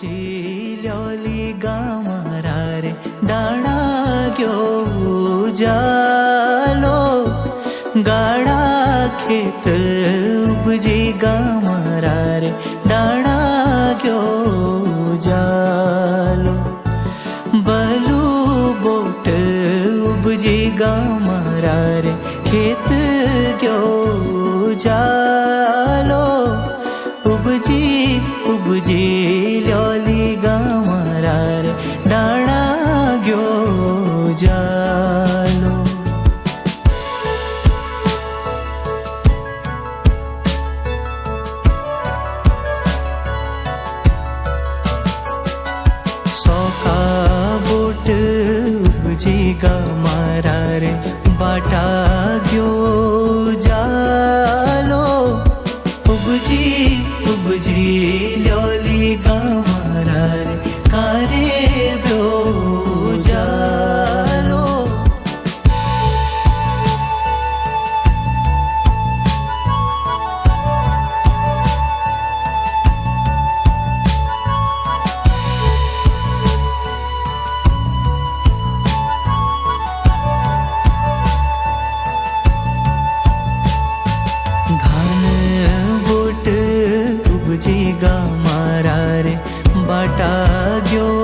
લ્યોલી ગામરા રે ડાણા ગયો જાલો ગાડા ખેત ઉપજી ગામરા રે ડાણા ગયો જાલો બલું બોટ ઉપજી ગામરા રે ખેત ગયો જાલો ઉપજી લ્યોલી ગામરા રે ડાણા ગયો જાલો સોખા બોટ ઉપજી ગામરા રે બાટા ગયો જાલો ઉપજી લ્યોલી ગામરા રે કારે બ્યો જાલો ઉપજી ગામરા રે બાટા ગયો